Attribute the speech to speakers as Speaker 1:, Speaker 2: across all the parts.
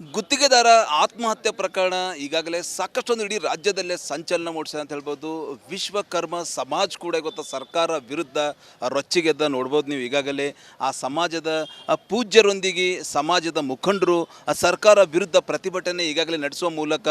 Speaker 1: ಗುತ್ತಿಗೆದಾರ ಆತ್ಮಹತ್ಯೆ ಪ್ರಕರಣ ಈಗಾಗಲೇ ಸಾಕಷ್ಟೊಂದು ಇಡೀ ರಾಜ್ಯದಲ್ಲೇ ಸಂಚಲನ ಮೂಡಿಸಿದೆ ಅಂತ ಹೇಳ್ಬೋದು. ವಿಶ್ವಕರ್ಮ ಸಮಾಜ ಕೂಡ ಇವತ್ತು ಸರ್ಕಾರ ವಿರುದ್ಧ ರೊಚ್ಚಿಗೆದ್ದ ನೋಡ್ಬೋದು. ನೀವು ಈಗಾಗಲೇ ಆ ಸಮಾಜದ ಪೂಜ್ಯರೊಂದಿಗೆ ಸಮಾಜದ ಮುಖಂಡರು ಸರ್ಕಾರ ವಿರುದ್ಧ ಪ್ರತಿಭಟನೆ ಈಗಾಗಲೇ ನಡೆಸುವ ಮೂಲಕ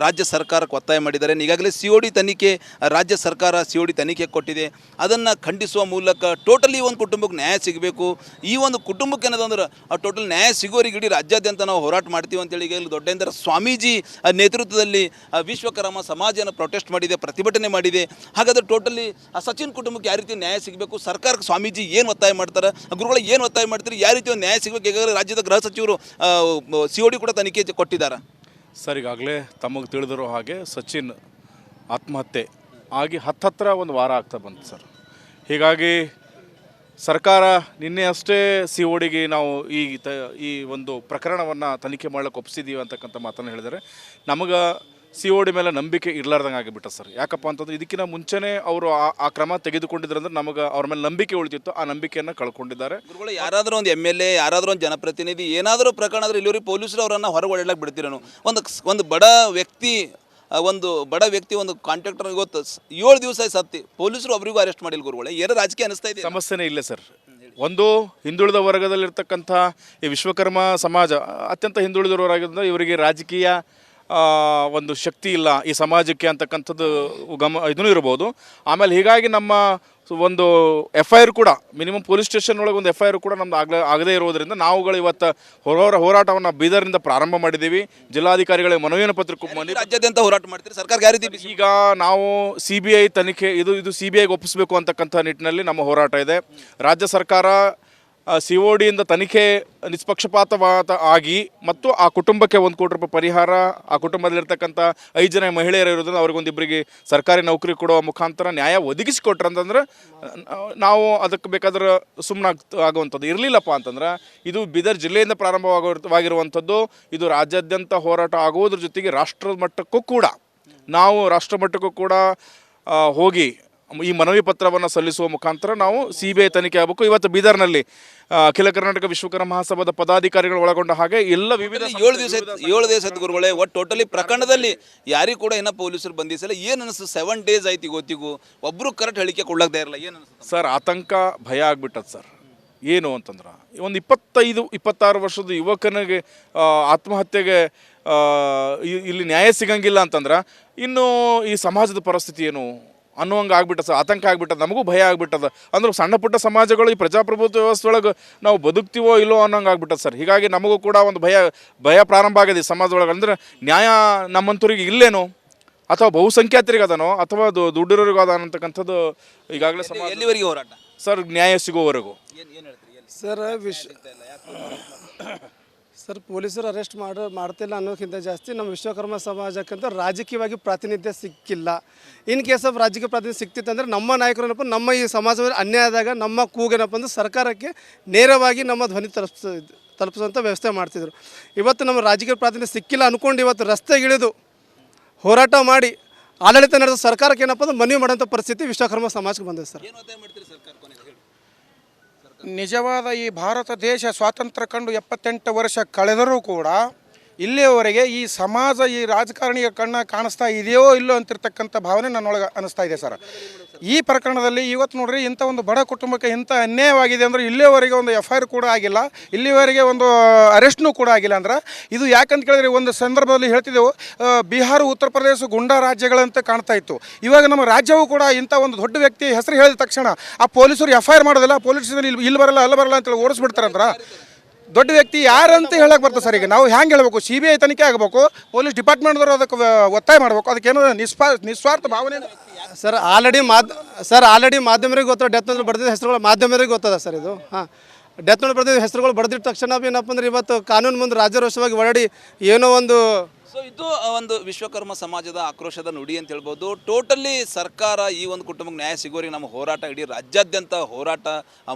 Speaker 1: ರಾಜ್ಯ ಸರ್ಕಾರಕ್ಕೆ ಒತ್ತಾಯ ಮಾಡಿದ್ದಾರೆ. ಈಗಾಗಲೇ COD ತನಿಖೆ ರಾಜ್ಯ ಸರ್ಕಾರ COD ತನಿಖೆ ಕೊಟ್ಟಿದೆ. ಅದನ್ನು ಖಂಡಿಸುವ ಮೂಲಕ ಟೋಟಲಿ ಒಂದು ಕುಟುಂಬಕ್ಕೆ ನ್ಯಾಯ ಸಿಗಬೇಕು. ಈ ಒಂದು ಕುಟುಂಬಕ್ಕೆ ಏನದಂದ್ರೆ ಆ ಟೋಟಲ್ ನ್ಯಾಯ ಸಿಗೋರಿಗೆ ಇಡೀ ರಾಜ್ಯಾದ್ಯಂತ ನಾವು ಹೋರಾಟ ಮಾಡ್ತೀವಿ ಅಂತೇಳಿ ಈಗ ದೊಡ್ಡೇಂದ್ರ ಸ್ವಾಮೀಜಿ ನೇತೃತ್ವದಲ್ಲಿ ವಿಶ್ವಕರ್ಮ ಸಮಾಜನ ಪ್ರೊಟೆಸ್ಟ್ ಮಾಡಿದೆ, ಪ್ರತಿಭಟನೆ ಮಾಡಿದೆ. ಹಾಗಾದ್ರೆ ಟೋಟಲಿ ಆ ಸಚಿನ್ ಕುಟುಂಬಕ್ಕೆ ಯಾವ ರೀತಿ ನ್ಯಾಯ ಸಿಗಬೇಕು, ಸರ್ಕಾರಕ್ಕೆ ಸ್ವಾಮೀಜಿ ಏನು ಒತ್ತಾಯ ಮಾಡ್ತಾರೆ, ಗುರುಗಳು ಏನು ಒತ್ತಾಯ ಮಾಡ್ತಾರೆ, ಯಾವ ರೀತಿ ನ್ಯಾಯ ಸಿಗಬೇಕು ಈಗಾಗಲೇ ರಾಜ್ಯದ ಗೃಹ ಸಚಿವರು COD ಕೂಡ ತನಿಖೆ ಕೊಟ್ಟಿದ್ದಾರೆ.
Speaker 2: ಸರ್, ಈಗಾಗಲೇ ತಮಗೆ ತಿಳಿದಿರೋ ಹಾಗೆ ಸಚಿನ್ ಆತ್ಮಹತ್ಯೆ ಆಗಿ ಹತ್ತಿರ ಒಂದು ವಾರ ಆಗ್ತಾ ಬಂತು ಸರ್. ಹೀಗಾಗಿ ಸರ್ಕಾರ ನಿನ್ನೆ ಅಷ್ಟೇ CODಗೆ ನಾವು ಈ ಒಂದು ಪ್ರಕರಣವನ್ನು ತನಿಖೆ ಮಾಡಲಿಕ್ಕೆ ಒಪ್ಪಿಸಿದ್ದೀವಿ ಅಂತಕ್ಕಂಥ ಮಾತನ್ನು ಹೇಳಿದರೆ ನಮಗೆ COD ಮೇಲೆ ನಂಬಿಕೆ ಇರಲಾರ್ದಂಗೆ ಆಗಿಬಿಟ್ಟ ಸರ್. ಯಾಕಪ್ಪ ಅಂತಂದ್ರೆ ಇದಕ್ಕಿಂತ ಮುಂಚೆನೇ ಅವರು ಆ ಕ್ರಮ ತೆಗೆದುಕೊಂಡಿದ್ರಂದ್ರೆ ನಮಗೆ ಅವ್ರ ಮೇಲೆ ನಂಬಿಕೆ ಉಳಿತಿತ್ತು, ಆ ನಂಬಿಕೆಯನ್ನು ಕಳ್ಕೊಂಡಿದ್ದಾರೆ.
Speaker 1: ಗುರುಗಳು ಯಾರಾದರೂ ಒಂದು MLA, ಯಾರಾದರೂ ಒಂದು ಜನಪ್ರತಿನಿಧಿ ಏನಾದರೂ ಪ್ರಕರಣ ಆದರೆ ಇಲ್ಲಿವರೆಗೆ ಪೊಲೀಸರು ಅವರನ್ನು ಹೊರಗೆ ಒಳ್ಳೆಯಕ್ಕೆ ಬಿಡ್ತೀರನು. ಒಂದು ಬಡ ವ್ಯಕ್ತಿ ಒಂದು ಕಾಂಟ್ರಾಕ್ಟರ್ ಇವತ್ತು 7 ದಿವಸ ಸತ್ತಿ ಪೊಲೀಸರು ಅವರಿಗೂ ಅರೆಸ್ಟ್ ಮಾಡಿಲ್ಲ. ಗುರುಗಳೇ ಏನು ರಾಜಕೀಯ ಅನಿಸ್ತಾ ಇದೆ?
Speaker 2: ಸಮಸ್ಯೆನೇ ಇಲ್ಲ ಸರ್. ಒಂದು ಹಿಂದುಳಿದ ವರ್ಗದಲ್ಲಿರ್ತಕ್ಕಂಥ ಈ ವಿಶ್ವಕರ್ಮ ಸಮಾಜ ಅತ್ಯಂತ ಹಿಂದುಳಿದವರಾಗಿದ್ದರಿಂದ ಇವರಿಗೆ ರಾಜಕೀಯ ಒಂದು ಶಕ್ತಿ ಇಲ್ಲ ಈ ಸಮಾಜಕ್ಕೆ ಅಂತಕ್ಕಂಥದ್ದು ಇದೂ ಇರ್ಬೋದು. ಆಮೇಲೆ ಹೀಗಾಗಿ ನಮ್ಮ ಒಂದು FIR ಕೂಡ ಮಿನಿಮಮ್ ಪೊಲೀಸ್ ಸ್ಟೇಷನ್ ಒಳಗೆ ಒಂದು FIR ಕೂಡ ನಮ್ದು ಆಗದೇ ಇರೋದರಿಂದ ನಾವುಗಳು ಇವತ್ತು ಹೋರಾಟವನ್ನು ಬೀದರ್ನಿಂದ ಪ್ರಾರಂಭ ಮಾಡಿದ್ದೀವಿ. ಜಿಲ್ಲಾಧಿಕಾರಿಗಳಿಗೆ ಮನವಿಯನ್ನು ಪತ್ರ
Speaker 1: ರಾಜ್ಯಾದ್ಯಂತ ಹೋರಾಟ ಮಾಡ್ತೀರಿ, ಸರ್ಕಾರ ಯಾವ ರೀತಿ?
Speaker 2: ಈಗ ನಾವು CBI ತನಿಖೆ ಇದು CBIಗೆ ಒಪ್ಪಿಸಬೇಕು ಅಂತಕ್ಕಂಥ ನಿಟ್ಟಿನಲ್ಲಿ ನಮ್ಮ ಹೋರಾಟ ಇದೆ. ರಾಜ್ಯ ಸರ್ಕಾರ CODಯಿಂದ ತನಿಖೆ ನಿಷ್ಪಕ್ಷಪಾತವಾದ ಆಗಿ ಮತ್ತು ಆ ಕುಟುಂಬಕ್ಕೆ 1 ಕೋಟಿ ರೂಪಾಯಿ ಪರಿಹಾರ, ಆ ಕುಟುಂಬದಲ್ಲಿರ್ತಕ್ಕಂಥ 5 ಜನ ಮಹಿಳೆಯರು ಇರೋದ್ರಿಂದ ಅವ್ರಿಗೊಂದಿಬ್ಬರಿಗೆ ಸರ್ಕಾರಿ ನೌಕರಿ ಕೊಡುವ ಮುಖಾಂತರ ನ್ಯಾಯ ಒದಗಿಸಿಕೊಟ್ರೆ ಅಂತಂದ್ರೆ ನಾವು ಅದಕ್ಕೆ ಬೇಕಾದ್ರೆ ಸುಮ್ಮನೆ ಆಗುವಂಥದ್ದು. ಇರಲಿಲ್ಲಪ್ಪ ಅಂತಂದ್ರೆ ಇದು ಬೀದರ್ ಜಿಲ್ಲೆಯಿಂದ ಪ್ರಾರಂಭವಾಗಿರುವಂಥದ್ದು. ಇದು ರಾಜ್ಯಾದ್ಯಂತ ಹೋರಾಟ ಆಗುವುದ್ರ ಜೊತೆಗೆ ರಾಷ್ಟ್ರದ ಮಟ್ಟಕ್ಕೂ ಕೂಡ ಹೋಗಿ ಈ ಮನವಿ ಪತ್ರವನ್ನು ಸಲ್ಲಿಸುವ ಮುಖಾಂತರ ನಾವು CBI ತನಿಖೆ ಆಗಬೇಕು. ಇವತ್ತು ಬೀದರ್ನಲ್ಲಿ ಅಖಿಲ ಕರ್ನಾಟಕ ವಿಶ್ವಕರ್ಮ ಮಹಾಸಭಾದ ಪದಾಧಿಕಾರಿಗಳು ಒಳಗೊಂಡ ಹಾಗೆ ಎಲ್ಲ ವಿವಿಧ
Speaker 1: 7 ದಿವಸ ಗುರುಗಳೇ ಒಟ್ಟು ಟೋಟಲಿ ಪ್ರಕರಣದಲ್ಲಿ ಯಾರಿಗೂ ಕೂಡ ಏನೋ ಪೊಲೀಸರು ಬಂಧಿಸಿಲ್ಲ. ಏನು ಅನಿಸ್ತು? 7 ಡೇಸ್ ಆಯ್ತು ಇವತ್ತಿಗೂ ಒಬ್ಬರು ಕರೆಕ್ಟ್ ಹೇಳಿಕೆ ಕೊಡ್ಲಾಗ್ತಾ ಇರಲ್ಲ. ಏನು ಅನಿಸ್ತು
Speaker 2: ಸರ್? ಆತಂಕ, ಭಯ ಆಗ್ಬಿಟ್ಟದ ಸರ್. ಏನು ಅಂತಂದ್ರೆ ಒಂದು 25-26 ವರ್ಷದ ಯುವಕನಿಗೆ ಆತ್ಮಹತ್ಯೆಗೆ ಇಲ್ಲಿ ನ್ಯಾಯ ಸಿಗಂಗಿಲ್ಲ ಅಂತಂದ್ರೆ ಇನ್ನು ಈ ಸಮಾಜದ ಪರಿಸ್ಥಿತಿ ಏನು ಅನ್ನುವಂಗೆ ಆಗ್ಬಿಟ್ಟದ ಸರ್. ಆತಂಕ ಆಗ್ಬಿಟ್ಟದ, ನಮಗೂ ಭಯ ಆಗ್ಬಿಟ್ಟದ. ಅಂದ್ರೆ ಸಣ್ಣ ಪುಟ್ಟ ಸಮಾಜಗಳು ಈ ಪ್ರಜಾಪ್ರಭುತ್ವ ವ್ಯವಸ್ಥೆ ಒಳಗೆ ನಾವು ಬದುಕ್ತೀವೋ ಇಲ್ಲೋ ಅನ್ನೋಂಗೆ ಆಗ್ಬಿಟ್ಟದ ಸರ್. ಹೀಗಾಗಿ ನಮಗೂ ಕೂಡ ಒಂದು ಭಯ ಪ್ರಾರಂಭ ಆಗಿದೆ ಈ ಸಮಾಜದೊಳಗೆ. ಅಂದರೆ ನ್ಯಾಯ ನಮ್ಮಂತೂರಿಗೆ ಇಲ್ಲೇನೋ ಅಥವಾ ಬಹುಸಂಖ್ಯಾತರಿಗೆ ಅದನೋ ಅಥವಾ ದುಡ್ಡಿರೋರಿಗೂ ಅದ ಅಂತಕ್ಕಂಥದ್ದು ಈಗಾಗಲೇ ಸಮಾಜ.
Speaker 1: ಎಲ್ಲಿವರೆಗೆ ಹೋರಾಟ
Speaker 2: ಸರ್? ನ್ಯಾಯ ಸಿಗೋವರೆಗೂ
Speaker 3: ಸರ್ ಪೊಲೀಸರು ಅರೆಸ್ಟ್ ಮಾಡ್ತಿಲ್ಲ ಅನ್ನೋಕ್ಕಿಂತ ಜಾಸ್ತಿ ನಮ್ಮ ವಿಶ್ವಕರ್ಮ ಸಮಾಜಕ್ಕಂತ ರಾಜಕೀಯವಾಗಿ ಪ್ರಾತಿನಿಧ್ಯ ಸಿಕ್ಕಿಲ್ಲ. ಇನ್ ಕೇಸ್ ಆಫ್ ರಾಜಕೀಯ ಪ್ರಾತಿನಿಧ್ಯ ಸಿಕ್ತಿತ್ತಂದರೆ ನಮ್ಮ ನಾಯಕರು ಏನಪ್ಪ, ನಮ್ಮ ಈ ಸಮಾಜದಲ್ಲಿ ಅನ್ಯಾಯ ಆದಾಗ ನಮ್ಮ ಕೂಗೇನಪ್ಪ ಅಂದ್ರೆ ಸರ್ಕಾರಕ್ಕೆ ನೇರವಾಗಿ ನಮ್ಮ ಧ್ವನಿ ತಲುಪಿಸುವಂಥ ವ್ಯವಸ್ಥೆ ಮಾಡ್ತಿದ್ರು. ಇವತ್ತು ನಮ್ಮ ರಾಜಕೀಯ ಪ್ರಾತಿನಿಧ್ಯ ಸಿಕ್ಕಿಲ್ಲ ಅಂದ್ಕೊಂಡು ಇವತ್ತು ರಸ್ತೆಗಿಳಿದು ಹೋರಾಟ ಮಾಡಿ ಆಡಳಿತ ನಡೆದ ಸರ್ಕಾರಕ್ಕೆ ಏನಪ್ಪ ಅಂದ್ರೆ ಮನವಿ ಮಾಡೋಂಥ ಪರಿಸ್ಥಿತಿ ವಿಶ್ವಕರ್ಮ ಸಮಾಜಕ್ಕೆ ಬಂದಿದೆ ಸರ್.
Speaker 4: ನಿಜವಾದ ಈ ಭಾರತ ದೇಶ ಸ್ವಾತಂತ್ರ್ಯ ಕಂಡು 78 ವರ್ಷ ಕಳೆದರೂ ಕೂಡ ಇಲ್ಲಿಯವರೆಗೆ ಈ ಸಮಾಜ ಈ ರಾಜಕಾರಣಿಯ ಕಾಣಿಸ್ತಾ ಇದೆಯೋ ಇಲ್ಲೋ ಅಂತಿರ್ತಕ್ಕಂಥ ಭಾವನೆ ನನ್ನೊಳಗೆ ಅನಿಸ್ತಾ ಇದೆ ಸರ್. ಈ ಪ್ರಕರಣದಲ್ಲಿ ಇವತ್ತು ನೋಡ್ರಿ ಇಂಥ ಒಂದು ಬಡ ಕುಟುಂಬಕ್ಕೆ ಇಂಥ ಅನ್ಯಾಯವಾಗಿದೆ ಅಂದರೆ ಇಲ್ಲಿಯವರೆಗೆ ಒಂದು FIR ಕೂಡ ಆಗಿಲ್ಲ, ಇಲ್ಲಿವರೆಗೆ ಒಂದು ಅರೆಸ್ಟ್ನೂ ಕೂಡ ಆಗಿಲ್ಲ. ಅಂದ್ರೆ ಇದು ಯಾಕಂತ ಕೇಳಿದ್ರೆ ಒಂದು ಸಂದರ್ಭದಲ್ಲಿ ಹೇಳ್ತಿದ್ದೆವು ಬಿಹಾರ, ಉತ್ತರ ಪ್ರದೇಶ ಗುಂಡಾ ರಾಜ್ಯಗಳಂತೆ ಕಾಣ್ತಾ ಇತ್ತು. ಇವಾಗ ನಮ್ಮ ರಾಜ್ಯವೂ ಕೂಡ ಇಂಥ ಒಂದು ದೊಡ್ಡ ವ್ಯಕ್ತಿ ಹೆಸರು ಹೇಳಿದ ತಕ್ಷಣ ಆ ಪೊಲೀಸರು FIR ಮಾಡೋದಿಲ್ಲ, ಪೊಲೀಸರು ಇಲ್ಲಿ ಬರಲ್ಲ ಅಲ್ಲಿ ಬರಲ್ಲ ಅಂತೇಳಿ ಓಡಿಸ್ಬಿಡ್ತಾರಂದ್ರೆ ದೊಡ್ಡ ವ್ಯಕ್ತಿ ಯಾರಂತ ಹೇಳಕ್ಕೆ ಬರ್ತದೆ ಸರ್. ಈಗ ನಾವು ಹ್ಯಾಂಗೆ ಹೇಳಬೇಕು? CBI ತನಿಖೆ ಆಗಬೇಕು, ಪೊಲೀಸ್ ಡಿಪಾರ್ಟ್ಮೆಂಟ್ದವರು ಅದಕ್ಕೆ ಒತ್ತಾಯ ಮಾಡಬೇಕು. ಅದಕ್ಕೇನೋ ನಿಸ್ವಾರ್ಥ ಭಾವನೆ
Speaker 3: ಸರ್. ಆಲ್ರೆಡಿ ಮಾಧ್ಯಮರಿಗೆ ಗೊತ್ತದ, ಡೆತ್ ನೋಟ್ ಬರೆದಿದ್ದ ಹೆಸರುಗಳು ಮಾಧ್ಯಮರಿಗೆ ಗೊತ್ತದ ಸರ್. ಇದು ಡೆತ್ ನೋಟ್ ಬರೆದಿದ್ದ ಹೆಸರುಗಳು ಬರೆದಿದ್ದ ತಕ್ಷಣ ಏನಪ್ಪ ಅಂದ್ರೆ ಇವತ್ತು ಕಾನೂನು ಮುಂದೆ ರಾಜ್ಯರೋಷವಾಗಿ ಹೊರಡಿ ಏನೋ ಒಂದು
Speaker 1: ಸೊ ಇದು ಒಂದು ವಿಶ್ವಕರ್ಮ ಸಮಾಜದ ಆಕ್ರೋಶದ ನುಡಿ ಅಂತ ಹೇಳ್ಬೋದು. ಟೋಟಲಿ ಸರ್ಕಾರ ಈ ಒಂದು ಕುಟುಂಬಕ್ಕೆ ನ್ಯಾಯ ಸಿಗೋರಿಗೆ ನಮ್ಮ ಹೋರಾಟ ಇಡೀ ರಾಜ್ಯಾದ್ಯಂತ ಹೋರಾಟ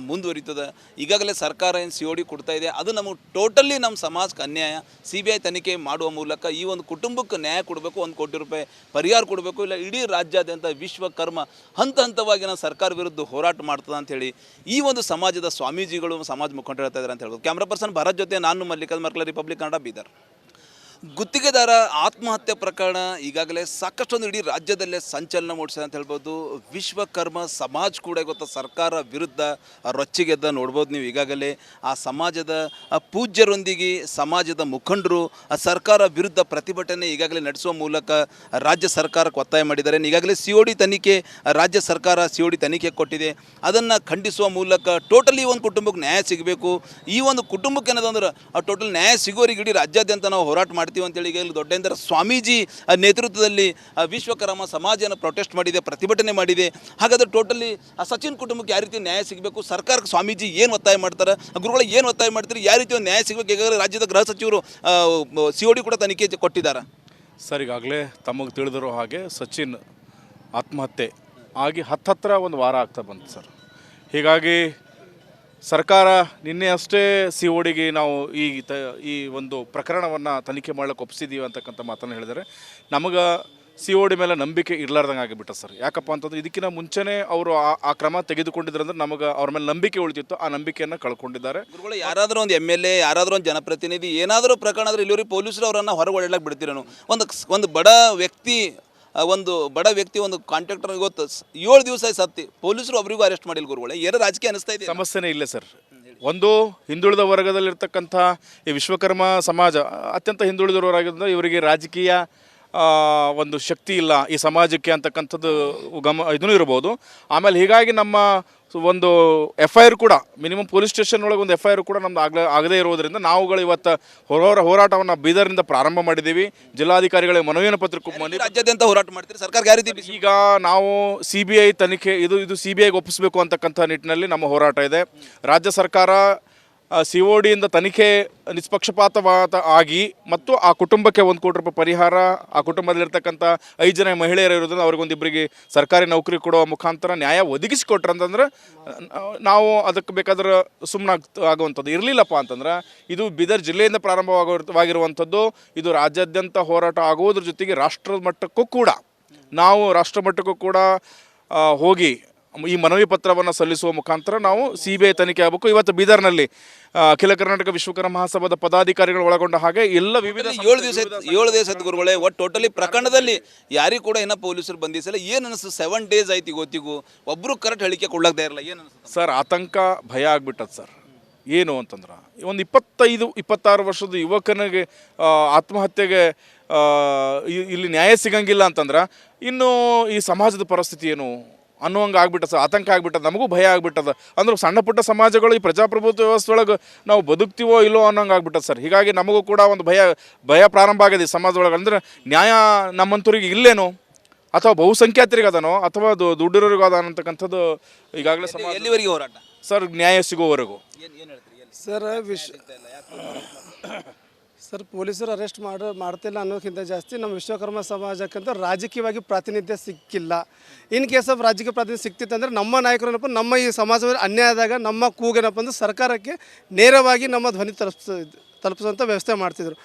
Speaker 1: ಮುಂದುವರಿತದೆ. ಈಗಾಗಲೇ ಸರ್ಕಾರ ಏನು COD ಕೊಡ್ತಾ ಇದೆ, ಅದು ನಮಗೆ ಟೋಟಲಿ ನಮ್ಮ ಸಮಾಜಕ್ಕೆ ಅನ್ಯಾಯ. CBI ತನಿಖೆ ಮಾಡುವ ಮೂಲಕ ಈ ಒಂದು ಕುಟುಂಬಕ್ಕೆ ನ್ಯಾಯ ಕೊಡಬೇಕು, 1 ಕೋಟಿ ರೂಪಾಯಿ ಪರಿಹಾರ ಕೊಡಬೇಕು. ಇಲ್ಲ ಇಡೀ ರಾಜ್ಯಾದ್ಯಂತ ವಿಶ್ವಕರ್ಮ ಹಂತ ನಾವು ಸರ್ಕಾರ ವಿರುದ್ಧ ಹೋರಾಟ ಮಾಡ್ತದೆ ಅಂಥೇಳಿ ಈ ಒಂದು ಸಮಾಜದ ಸ್ವಾಮೀಜಿಗಳು, ಸಮಾಜ ಮುಖಂಡರು ಹೇಳ್ತಾ ಇದ್ದಾರೆ ಅಂತ ಹೇಳ್ಬೋದು. ಕ್ಯಾಮ್ರಾ ಪರ್ಸನ್ ಭರತ್ ಜೊತೆ ನಾನು ಮಲ್ಲಿಕಾರ್ಜುನ್ ಮರ್ಕಲ, ರಿಪಬ್ಲಿಕ್ ಕನ್ನಡ, ಬೀದರ್. ಗುತ್ತಿಗೆದಾರ ಆತ್ಮಹತ್ಯೆ ಪ್ರಕರಣ ಈಗಾಗಲೇ ಸಾಕಷ್ಟೊಂದು ಇಡೀ ರಾಜ್ಯದಲ್ಲೇ ಸಂಚಲನ ಮೂಡಿಸಿದೆ ಅಂತ ಹೇಳ್ಬೋದು. ವಿಶ್ವಕರ್ಮ ಸಮಾಜ್ ಕೂಡ ಇವತ್ತು ಸರ್ಕಾರ ವಿರುದ್ಧ ರೊಚ್ಚಿಗೆದ್ದ ನೋಡ್ಬೋದು ನೀವು. ಈಗಾಗಲೇ ಆ ಸಮಾಜದ ಪೂಜ್ಯರೊಂದಿಗೆ ಸಮಾಜದ ಮುಖಂಡರು ಸರ್ಕಾರ ವಿರುದ್ಧ ಪ್ರತಿಭಟನೆ ಈಗಾಗಲೇ ನಡೆಸುವ ಮೂಲಕ ರಾಜ್ಯ ಸರ್ಕಾರಕ್ಕೆ ಒತ್ತಾಯ ಮಾಡಿದ್ದಾರೆ. ಈಗಾಗಲೇ COD ತನಿಖೆ ರಾಜ್ಯ ಸರ್ಕಾರ COD ತನಿಖೆ ಕೊಟ್ಟಿದೆ. ಅದನ್ನು ಖಂಡಿಸುವ ಮೂಲಕ ಟೋಟಲಿ ಒಂದು ಕುಟುಂಬಕ್ಕೆ ನ್ಯಾಯ ಸಿಗಬೇಕು. ಈ ಒಂದು ಕುಟುಂಬಕ್ಕೆ ಏನದಂದ್ರೆ ಆ ಟೋಟಲ್ ನ್ಯಾಯ ಸಿಗೋರಿಗೆ ಇಡೀ ರಾಜ್ಯಾದ್ಯಂತ ನಾವು ಹೋರಾಟ ಮಾಡ್ತೀವಿ ಅಂತೇಳಿ ಈಗ ದೊಡ್ಡೇಂದ್ರ ಸ್ವಾಮೀಜಿ ನೇತೃತ್ವದಲ್ಲಿ ವಿಶ್ವಕರ್ಮ ಸಮಾಜನ ಪ್ರೊಟೆಸ್ಟ್ ಮಾಡಿದೆ, ಪ್ರತಿಭಟನೆ ಮಾಡಿದೆ. ಹಾಗಾದ್ರೆ ಟೋಟಲಿ ಆ ಸಚಿನ್ ಕುಟುಂಬಕ್ಕೆ ಯಾವ ರೀತಿ ನ್ಯಾಯ ಸಿಗಬೇಕು, ಸರ್ಕಾರಕ್ಕೆ ಸ್ವಾಮೀಜಿ ಏನು ಒತ್ತಾಯ ಮಾಡ್ತಾರೆ, ಗುರುಗಳು ಏನು ಒತ್ತಾಯ ಮಾಡ್ತಾರೆ, ಯಾವ ರೀತಿ ನ್ಯಾಯ ಸಿಗಬೇಕು ಈಗಾಗಲೇ ರಾಜ್ಯದ ಗೃಹ ಸಚಿವರು COD ಕೂಡ ತನಿಖೆ ಕೊಟ್ಟಿದ್ದಾರೆ.
Speaker 2: ಸರ್, ಈಗಾಗಲೇ ತಮಗೆ ತಿಳಿದಿರೋ ಹಾಗೆ ಸಚಿನ್ ಆತ್ಮಹತ್ಯೆ ಆಗಿ ಹತ್ತಿರ ಒಂದು ವಾರ ಆಗ್ತಾ ಬಂತು ಸರ್. ಹೀಗಾಗಿ ಸರ್ಕಾರ ನಿನ್ನೆ ಅಷ್ಟೇ CODಗೆ ನಾವು ಈ ಒಂದು ಪ್ರಕರಣವನ್ನು ತನಿಖೆ ಮಾಡಲಿಕ್ಕೆ ಒಪ್ಪಿಸಿದ್ದೀವಿ ಅಂತಕ್ಕಂಥ ಮಾತನ್ನು ಹೇಳಿದರೆ ನಮಗೆ COD ಮೇಲೆ ನಂಬಿಕೆ ಇರಲಾರ್ದಂಗೆ ಆಗಿಬಿಟ್ಟ ಸರ್. ಯಾಕಪ್ಪ ಅಂತಂದ್ರೆ ಇದಕ್ಕಿಂತ ಮುಂಚೆನೇ ಅವರು ಆ ಕ್ರಮ ತೆಗೆದುಕೊಂಡಿದ್ರಂದ್ರೆ ನಮಗೆ ಅವ್ರ ಮೇಲೆ ನಂಬಿಕೆ ಉಳಿತಿತ್ತು, ಆ ನಂಬಿಕೆಯನ್ನು ಕಳ್ಕೊಂಡಿದ್ದಾರೆ.
Speaker 1: ಗುರುಗಳು ಯಾರಾದರೂ ಒಂದು MLA, ಯಾರಾದರೂ ಒಂದು ಜನಪ್ರತಿನಿಧಿ ಏನಾದರೂ ಪ್ರಕರಣ ಆದರೆ ಇಲ್ಲಿವರೆಗೆ ಪೊಲೀಸರು ಅವರನ್ನು ಹೊರಗೆ ಒಳ್ಳೆಯಕ್ಕೆ ಬಿಡ್ತೀರೇನು? ಒಂದು ಬಡ ವ್ಯಕ್ತಿ ಒಂದು ಕಾಂಟ್ರಾಕ್ಟರ್ ಇವತ್ತು 7 ದಿವಸ ಸತ್ತಿ ಪೊಲೀಸರು ಅವರಿಗೂ ಅರೆಸ್ಟ್ ಮಾಡಿಲ್ಲ. ಗುರುಗಳೇ ಏನೋ ರಾಜಕೀಯ ಅನಿಸ್ತಾ ಇದೆ.
Speaker 2: ಸಮಸ್ಯೆನೇ ಇಲ್ಲ ಸರ್. ಒಂದು ಹಿಂದುಳಿದ ವರ್ಗದಲ್ಲಿರ್ತಕ್ಕಂಥ ಈ ವಿಶ್ವಕರ್ಮ ಸಮಾಜ ಅತ್ಯಂತ ಹಿಂದುಳಿದವರಾಗಿದ್ದರಿಂದ ಇವರಿಗೆ ರಾಜಕೀಯ ಒಂದು ಶಕ್ತಿ ಇಲ್ಲ ಈ ಸಮಾಜಕ್ಕೆ ಅಂತಕ್ಕಂಥದ್ದು ಇದೂ ಇರ್ಬೋದು. ಆಮೇಲೆ ಹೀಗಾಗಿ ನಮ್ಮ ಒಂದು FIR ಕೂಡ ಮಿನಿಮಮ್ ಪೊಲೀಸ್ ಸ್ಟೇಷನ್ ಒಳಗೆ ಒಂದು FIR ಕೂಡ ನಮ್ದು ಆಗದೇ ಇರೋದರಿಂದ ನಾವುಗಳು ಇವತ್ತು ಹೋರಾಟವನ್ನು ಬೀದರ್ನಿಂದ ಪ್ರಾರಂಭ ಮಾಡಿದ್ದೀವಿ. ಜಿಲ್ಲಾಧಿಕಾರಿಗಳಿಗೆ ಮನವಿಯನ್ನು ಪತ್ರ
Speaker 1: ರಾಜ್ಯಾದ್ಯಂತ ಹೋರಾಟ ಮಾಡ್ತೀರಿ, ಸರ್ಕಾರ ಯಾವ ರೀತಿ?
Speaker 2: ಈಗ ನಾವು CBI ತನಿಖೆ ಇದು CBIಗೆ ಒಪ್ಪಿಸಬೇಕು ಅಂತಕ್ಕಂಥ ನಿಟ್ಟಿನಲ್ಲಿ ನಮ್ಮ ಹೋರಾಟ ಇದೆ. ರಾಜ್ಯ ಸರ್ಕಾರ CODಯಿಂದ ತನಿಖೆ ನಿಷ್ಪಕ್ಷಪಾತವಾದ ಆಗಿ ಮತ್ತು ಆ ಕುಟುಂಬಕ್ಕೆ 1 ಕೋಟಿ ರೂಪಾಯಿ ಪರಿಹಾರ, ಆ ಕುಟುಂಬದಲ್ಲಿರ್ತಕ್ಕಂಥ 5 ಜನ ಮಹಿಳೆಯರು ಇರೋದ್ರಿಂದ ಅವ್ರಿಗೊಂದಿಬ್ಬರಿಗೆ ಸರ್ಕಾರಿ ನೌಕರಿ ಕೊಡುವ ಮುಖಾಂತರ ನ್ಯಾಯ ಒದಗಿಸಿಕೊಟ್ರೆ ಅಂತಂದ್ರೆ ನಾವು ಅದಕ್ಕೆ ಬೇಕಾದ್ರೆ ಸುಮ್ಮನೆ ಆಗುವಂಥದ್ದು. ಇರಲಿಲ್ಲಪ್ಪ ಅಂತಂದ್ರೆ ಇದು ಬೀದರ್ ಜಿಲ್ಲೆಯಿಂದ ಪ್ರಾರಂಭವಾಗಿರುವಂಥದ್ದು. ಇದು ರಾಜ್ಯಾದ್ಯಂತ ಹೋರಾಟ ಆಗುವುದ್ರ ಜೊತೆಗೆ ರಾಷ್ಟ್ರದ ಮಟ್ಟಕ್ಕೂ ಕೂಡ ಹೋಗಿ ಈ ಮನವಿ ಪತ್ರವನ್ನು ಸಲ್ಲಿಸುವ ಮುಖಾಂತರ ನಾವು CBI ತನಿಖೆ ಆಗಬೇಕು. ಇವತ್ತು ಬೀದರ್ನಲ್ಲಿ ಅಖಿಲ ಕರ್ನಾಟಕ ವಿಶ್ವಕರ್ಮ ಮಹಾಸಭಾದ ಪದಾಧಿಕಾರಿಗಳು ಒಳಗೊಂಡ ಹಾಗೆ ಎಲ್ಲ ವಿವಿಧ
Speaker 1: 7 ದಿವಸ ಗುರುಗಳೇ ಒಟ್ಟು ಟೋಟಲಿ ಪ್ರಕರಣದಲ್ಲಿ ಯಾರಿಗೂ ಕೂಡ ಏನೋ ಪೊಲೀಸರು ಬಂಧಿಸಿಲ್ಲ. ಏನು ಅನಿಸ್ತು? 7 ಡೇಸ್ ಆಯ್ತು ಇವತ್ತಿಗೂ ಒಬ್ಬರು ಕರೆಕ್ಟ್ ಹೇಳಿಕೆ ಕೊಡ್ಲಾಗ್ತಾ ಇರಲ್ಲ. ಏನು ಅನಿಸ್ತು
Speaker 2: ಸರ್? ಆತಂಕ, ಭಯ ಆಗ್ಬಿಟ್ಟದ ಸರ್. ಏನು ಅಂತಂದ್ರೆ ಒಂದು 25-26 ವರ್ಷದ ಯುವಕನಿಗೆ ಆತ್ಮಹತ್ಯೆಗೆ ಇಲ್ಲಿ ನ್ಯಾಯ ಸಿಗಂಗಿಲ್ಲ ಅಂತಂದ್ರೆ ಇನ್ನು ಈ ಸಮಾಜದ ಪರಿಸ್ಥಿತಿ ಏನು ಅನ್ನುವಂಗೆ ಆಗ್ಬಿಟ್ಟದ ಸರ್. ಆತಂಕ ಆಗ್ಬಿಟ್ಟದ, ನಮಗೂ ಭಯ ಆಗ್ಬಿಟ್ಟದ. ಅಂದ್ರೆ ಸಣ್ಣ ಪುಟ್ಟ ಸಮಾಜಗಳು ಈ ಪ್ರಜಾಪ್ರಭುತ್ವ ವ್ಯವಸ್ಥೆ ಒಳಗೆ ನಾವು ಬದುಕ್ತೀವೋ ಇಲ್ಲೋ ಅನ್ನೋಂಗೆ ಆಗ್ಬಿಟ್ಟದ ಸರ್. ಹೀಗಾಗಿ ನಮಗೂ ಕೂಡ ಒಂದು ಭಯ ಪ್ರಾರಂಭ ಆಗಿದೆ ಈ ಸಮಾಜದೊಳಗೆ. ಅಂದರೆ ನ್ಯಾಯ ನಮ್ಮಂತೂರಿಗೆ ಇಲ್ಲೇನೋ ಅಥವಾ ಬಹುಸಂಖ್ಯಾತರಿಗೆ ಅದನೋ ಅಥವಾ ದುಡ್ಡಿರೋರಿಗೂ ಅದ ಅಂತಕ್ಕಂಥದ್ದು ಈಗಾಗಲೇ ಸಮಾಜ.
Speaker 1: ಎಲ್ಲಿವರೆಗೆ ಹೋರಾಟ
Speaker 2: ಸರ್? ನ್ಯಾಯ ಸಿಗೋವರೆಗೂ.
Speaker 3: ಸರ್ ಪೊಲೀಸರು ಅರೆಸ್ಟ್ ಮಾಡ್ತಿಲ್ಲ ಅನ್ನೋಕ್ಕಿಂತ ಜಾಸ್ತಿ ನಮ್ಮ ವಿಶ್ವಕರ್ಮ ಸಮಾಜಕ್ಕಂತ ರಾಜಕೀಯವಾಗಿ ಪ್ರಾತಿನಿಧ್ಯ ಸಿಕ್ಕಿಲ್ಲ. ಇನ್ ಕೇಸ್ ಆಫ್ ರಾಜಕೀಯ ಪ್ರಾತಿನಿಧ್ಯ ಸಿಕ್ತಿತ್ತಂದರೆ ನಮ್ಮ ನಾಯಕರು ನಮ್ಮ ಈ ಸಮಾಜದಲ್ಲಿ ಅನ್ಯಾಯ ಆದಾಗ ನಮ್ಮ ಕೂಗೇನಪ್ಪ ಅಂದ್ರೆ ಸರ್ಕಾರಕ್ಕೆ ನೇರವಾಗಿ ನಮ್ಮ ಧ್ವನಿ ತಲುಪಿಸುವಂಥ ವ್ಯವಸ್ಥೆ ಮಾಡ್ತಿದ್ರು.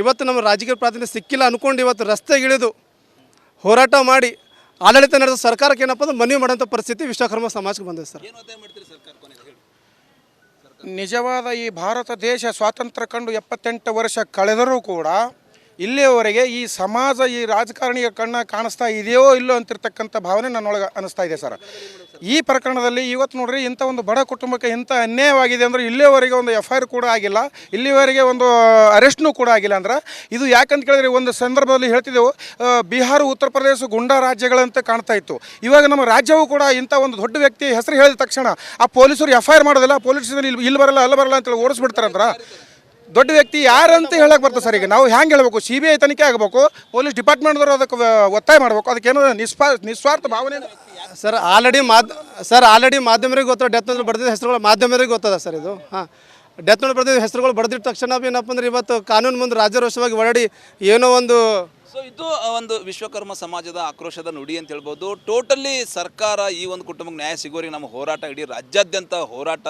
Speaker 3: ಇವತ್ತು ನಮ್ಮ ರಾಜಕೀಯ ಪ್ರಾತಿನಿಧ್ಯ ಸಿಕ್ಕಿಲ್ಲ ಅಂದ್ಕೊಂಡು ಇವತ್ತು ರಸ್ತೆಗಿಳಿದು ಹೋರಾಟ ಮಾಡಿ ಆಡಳಿತ ನಡೆದ ಸರ್ಕಾರಕ್ಕೆ ಏನಪ್ಪ ಅಂದ್ರೆ ಮನವಿ ಮಾಡೋಂಥ ಪರಿಸ್ಥಿತಿ ವಿಶ್ವಕರ್ಮ ಸಮಾಜಕ್ಕೆ ಬಂದಿದೆ ಸರ್.
Speaker 4: ನಿಜವಾದ ಈ ಭಾರತ ದೇಶ ಸ್ವಾತಂತ್ರ್ಯ ಕಂಡು 78 ವರ್ಷ ಕಳೆದರೂ ಕೂಡ ಇಲ್ಲಿಯವರೆಗೆ ಈ ಸಮಾಜ ಈ ರಾಜಕಾರಣಿಯ ಕಾಣಿಸ್ತಾ ಇದೆಯೋ ಇಲ್ಲೋ ಅಂತಿರ್ತಕ್ಕಂಥ ಭಾವನೆ ನನ್ನೊಳಗೆ ಅನಿಸ್ತಾ ಇದೆ ಸರ್. ಈ ಪ್ರಕರಣದಲ್ಲಿ ಇವತ್ತು ನೋಡ್ರಿ ಇಂಥ ಒಂದು ಬಡ ಕುಟುಂಬಕ್ಕೆ ಇಂಥ ಅನ್ಯಾಯವಾಗಿದೆ ಅಂದರೆ ಇಲ್ಲಿಯವರೆಗೆ ಒಂದು FIR ಕೂಡ ಆಗಿಲ್ಲ, ಇಲ್ಲಿವರೆಗೆ ಒಂದು ಅರೆಸ್ಟ್ನೂ ಕೂಡ ಆಗಿಲ್ಲ. ಅಂದ್ರೆ ಇದು ಯಾಕಂತ ಕೇಳಿದ್ರೆ ಒಂದು ಸಂದರ್ಭದಲ್ಲಿ ಹೇಳ್ತಿದ್ದೆವು ಬಿಹಾರ, ಉತ್ತರ ಪ್ರದೇಶ ಗುಂಡಾ ರಾಜ್ಯಗಳಂತೆ ಕಾಣ್ತಾ ಇತ್ತು. ಇವಾಗ ನಮ್ಮ ರಾಜ್ಯವೂ ಕೂಡ ಇಂಥ ಒಂದು ದೊಡ್ಡ ವ್ಯಕ್ತಿ ಹೆಸರು ಹೇಳಿದ ತಕ್ಷಣ ಆ ಪೊಲೀಸರು FIR ಮಾಡೋದಿಲ್ಲ, ಪೊಲೀಸರು ಇಲ್ಲಿ ಬರಲ್ಲ ಅಲ್ಲಿ ಬರಲ್ಲ ಅಂತೇಳಿ ಓಡಿಸ್ಬಿಡ್ತಾರಂದ್ರೆ ದೊಡ್ಡ ವ್ಯಕ್ತಿ ಯಾರಂತ ಹೇಳಕ್ಕೆ ಬರ್ತದೆ ಸರ್. ಈಗ ನಾವು ಹ್ಯಾಂಗೆ ಹೇಳಬೇಕು? CBI ತನಿಖೆ ಆಗಬೇಕು, ಪೊಲೀಸ್ ಡಿಪಾರ್ಟ್ಮೆಂಟ್ದವರು ಅದಕ್ಕೆ ಒತ್ತಾಯ ಮಾಡಬೇಕು. ಅದಕ್ಕೇನೋ ನಿಸ್ವಾರ್ಥ ಭಾವನೆ
Speaker 3: ಸರ್. ಆಲ್ರೆಡಿ ಮಾಧ್ಯಮರಿಗೆ ಗೊತ್ತದ, ಡೆತ್ ನೋಟ್ ಬರೆದಿದ್ದ ಹೆಸರುಗಳು ಮಾಧ್ಯಮರಿಗೆ ಗೊತ್ತದ ಸರ್. ಇದು ಡೆತ್ ನೋಟ್ ಬರೆದಿದ್ದ ಹೆಸರುಗಳು ಬರೆದಿದ್ದ ತಕ್ಷಣ ಏನಪ್ಪ ಅಂದ್ರೆ ಇವತ್ತು ಕಾನೂನು ಮುಂದೆ ರಾಜ್ಯರೋಷವಾಗಿ ಹೊರಡಿ ಏನೋ ಒಂದು
Speaker 1: ಸೊ ಇದು ಒಂದು ವಿಶ್ವಕರ್ಮ ಸಮಾಜದ ಆಕ್ರೋಶದ ನುಡಿ ಅಂತ ಹೇಳ್ಬೋದು. ಟೋಟಲಿ ಸರ್ಕಾರ ಈ ಒಂದು ಕುಟುಂಬಕ್ಕೆ ನ್ಯಾಯ ಸಿಗೋರಿಗೆ ನಮ್ಮ ಹೋರಾಟ ಇಡೀ ರಾಜ್ಯಾದ್ಯಂತ ಹೋರಾಟ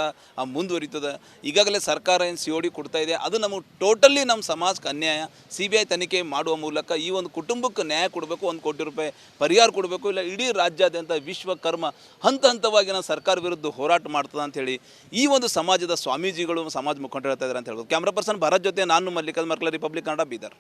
Speaker 1: ಮುಂದುವರಿತದೆ. ಈಗಾಗಲೇ ಸರ್ಕಾರ ಏನು COD ಕೊಡ್ತಾ ಇದೆ, ಅದು ನಮಗೆ ಟೋಟಲಿ ನಮ್ಮ ಸಮಾಜಕ್ಕೆ ಅನ್ಯಾಯ. CBI ತನಿಖೆ ಮಾಡುವ ಮೂಲಕ ಈ ಒಂದು ಕುಟುಂಬಕ್ಕೆ ನ್ಯಾಯ ಕೊಡಬೇಕು, 1 ಕೋಟಿ ರೂಪಾಯಿ ಪರಿಹಾರ ಕೊಡಬೇಕು. ಇಲ್ಲ ಇಡೀ ರಾಜ್ಯಾದ್ಯಂತ ವಿಶ್ವಕರ್ಮ ಹಂತ ನಾವು ಸರ್ಕಾರ ವಿರುದ್ಧ ಹೋರಾಟ ಮಾಡ್ತದೆ ಅಂಥೇಳಿ ಈ ಒಂದು ಸಮಾಜದ ಸ್ವಾಮೀಜಿಗಳು, ಸಮಾಜ ಮುಖಂಡರು ಹೇಳ್ತಾ ಇದ್ದಾರೆ ಅಂತ ಹೇಳ್ಬೋದು. ಕ್ಯಾಮ್ರಾ ಪರ್ಸನ್ ಭರತ್ ಜೊತೆ ನಾನು ಮಲ್ಲಿಕಾರ್ಜುನ್ ಮರ್ಕಲ, ರಿಪಬ್ಲಿಕ್ ಕನ್ನಡ, ಬೀದರ್.